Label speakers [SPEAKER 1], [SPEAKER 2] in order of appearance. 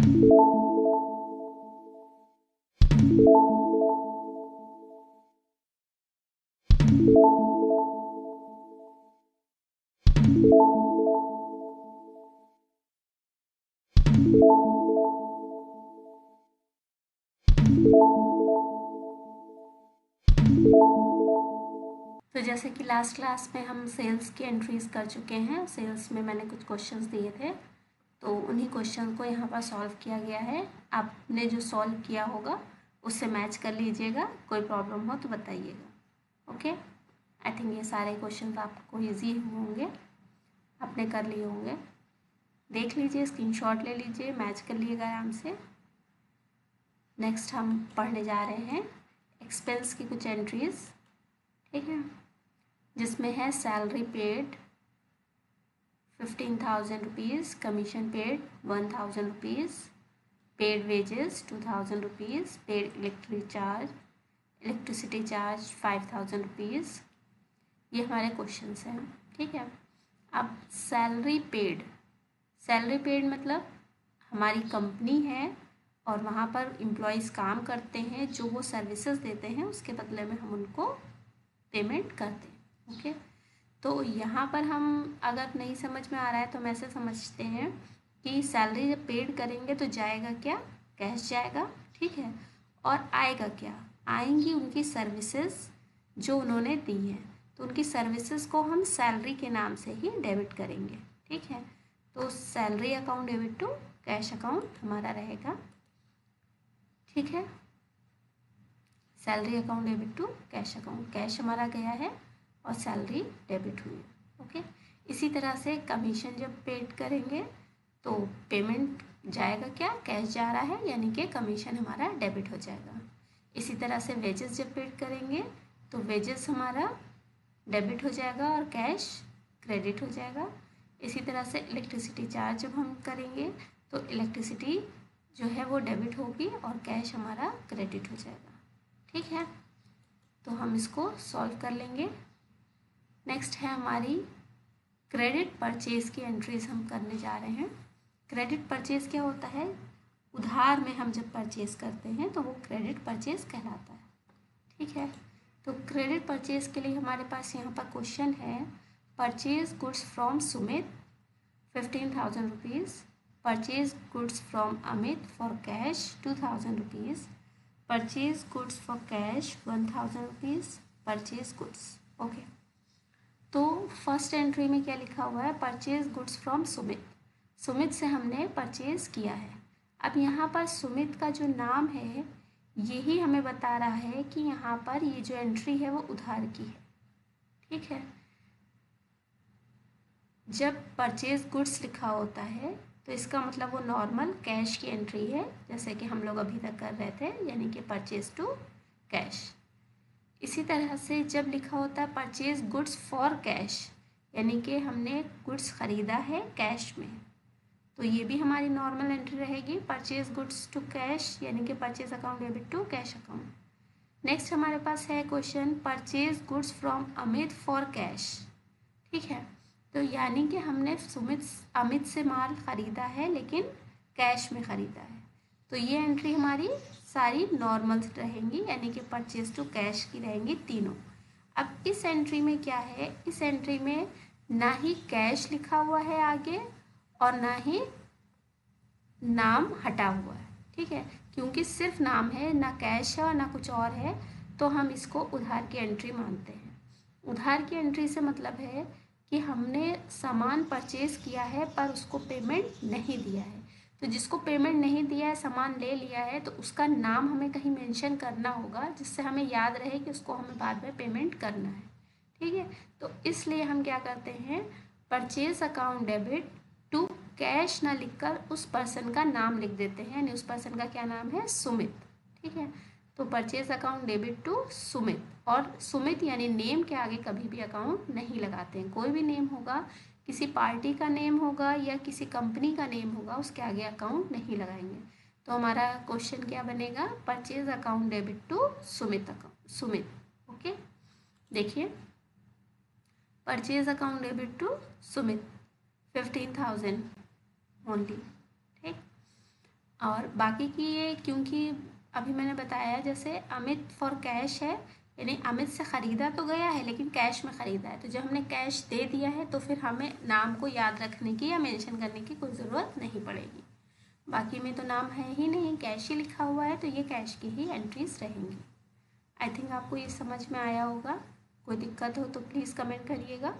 [SPEAKER 1] तो जैसे कि लास्ट क्लास में हम सेल्स की एंट्रीज कर चुके हैं, सेल्स में मैंने कुछ क्वेश्चंस दिए थे, तो उन्हीं क्वेश्चन को यहाँ पर सॉल्व किया गया है। आपने जो सॉल्व किया होगा उससे मैच कर लीजिएगा, कोई प्रॉब्लम हो तो बताइएगा। ओके, आई थिंक ये सारे क्वेश्चन आपको ईजी होंगे, आपने कर लिए होंगे। देख लीजिए, स्क्रीनशॉट ले लीजिए, मैच कर लीजिएगा आराम से। नेक्स्ट हम पढ़ने जा रहे हैं एक्सपेंस की कुछ एंट्रीज, ठीक है, जिसमें है salary paid 15,000 rupees, commission paid 1,000 rupees, paid wages 2,000 rupees, paid electricity charge 5,000 rupees. ये हमारे क्वेश्चंस हैं, ठीक है। अब सैलरी पेड मतलब हमारी कंपनी है और वहाँ पर एम्प्लॉयज़ काम करते हैं, जो वो सर्विसेज देते हैं उसके बदले में हम उनको पेमेंट करते हैं। ओके, तो यहाँ पर हम अगर नहीं समझ में आ रहा है तो हम ऐसे समझते हैं कि सैलरी जब पेड करेंगे तो जाएगा क्या, कैश जाएगा, ठीक है, और आएगा क्या, आएंगी उनकी सर्विसेज जो उन्होंने दी हैं, तो उनकी सर्विसेज को हम सैलरी के नाम से ही डेबिट करेंगे, ठीक है। तो salary account debit to cash account हमारा रहेगा, ठीक है। Salary account debit to cash account, cash हमारा गया है और सैलरी डेबिट हुई है। ओके, इसी तरह से कमीशन जब पेड करेंगे तो पेमेंट जाएगा क्या, कैश जा रहा है, यानी कि कमीशन हमारा डेबिट हो जाएगा। इसी तरह से वेजेस जब पेड करेंगे तो वेजेस हमारा डेबिट हो जाएगा और कैश क्रेडिट हो जाएगा। इसी तरह से इलेक्ट्रिसिटी चार्ज जब हम करेंगे तो इलेक्ट्रिसिटी जो है वो डेबिट होगी और कैश हमारा क्रेडिट हो जाएगा, ठीक है। तो हम इसको सॉल्व कर लेंगे। नेक्स्ट है हमारी क्रेडिट परचेज की एंट्रीज हम करने जा रहे हैं। क्रेडिट परचेज क्या होता है, उधार में हम जब परचेज करते हैं तो वो क्रेडिट परचेज कहलाता है, ठीक है। तो क्रेडिट परचेज के लिए हमारे पास यहाँ पर क्वेश्चन है, purchase goods from Sumit 15,000 rupees, purchase goods from Amit for cash 2,000 rupees, purchase goods for cash 1,000 rupees, purchase goods. Okay, तो फर्स्ट एंट्री में क्या लिखा हुआ है, purchase goods from Sumit, Sumit से हमने परचेज किया है। अब यहाँ पर सुमित का जो नाम है यही हमें बता रहा है कि यहाँ पर ये जो एंट्री है वो उधार की है, ठीक है। जब परचेज गुड्स लिखा होता है तो इसका मतलब वो नॉर्मल कैश की एंट्री है, जैसे कि हम लोग अभी तक कर रहे थे, यानी कि परचेज टू कैश। इसी तरह से जब लिखा होता है परचेज गुड्स फॉर कैश, यानी कि हमने गुड्स ख़रीदा है कैश में, तो ये भी हमारी नॉर्मल एंट्री रहेगी, परचेज गुड्स टू कैश, यानी कि purchase account debit to cash account. Next हमारे पास है question, purchase goods from Amit for cash, ठीक है। तो यानी कि हमने अमित से माल ख़रीदा है लेकिन कैश में ख़रीदा है, तो ये एंट्री हमारी सारी नॉर्मल रहेंगी, यानी कि परचेज टू कैश की रहेंगी तीनों। अब इस एंट्री में क्या है, इस एंट्री में ना ही कैश लिखा हुआ है आगे और ना ही नाम हटा हुआ है, ठीक है, क्योंकि सिर्फ नाम है, ना कैश है और ना कुछ और है, तो हम इसको उधार की एंट्री मानते हैं। उधार की एंट्री से मतलब है कि हमने सामान परचेज किया है पर उसको पेमेंट नहीं दिया है, तो जिसको पेमेंट नहीं दिया है, सामान ले लिया है, तो उसका नाम हमें कहीं मेंशन करना होगा जिससे हमें याद रहे कि उसको हमें बाद में पेमेंट करना है, ठीक है। तो इसलिए हम क्या करते हैं, purchase account debit to cash ना लिखकर उस पर्सन का नाम लिख देते हैं, यानी उस पर्सन का क्या नाम है, सुमित, ठीक है। तो purchase account debit to Sumit, और सुमित यानी नेम के आगे कभी भी अकाउंट नहीं लगाते हैं, कोई भी नेम होगा, किसी पार्टी का नेम होगा या किसी कंपनी का नेम होगा, उसके आगे अकाउंट नहीं लगाएंगे। तो हमारा क्वेश्चन क्या बनेगा, purchase account debit to Sumit Sumit. Okay, देखिए, purchase account debit to Sumit 15,000 only, ठीक। और बाकी की ये, क्योंकि अभी मैंने बताया जैसे अमित फॉर कैश है, यानी अमित से ख़रीदा तो गया है लेकिन कैश में ख़रीदा है, तो जब हमने कैश दे दिया है तो फिर हमें नाम को याद रखने की या मेंशन करने की कोई ज़रूरत नहीं पड़ेगी। बाकी में तो नाम है ही नहीं, कैश ही लिखा हुआ है, तो ये कैश की ही एंट्रीज रहेंगी। आई थिंक आपको ये समझ में आया होगा। कोई दिक्कत हो तो प्लीज़ कमेंट करिएगा।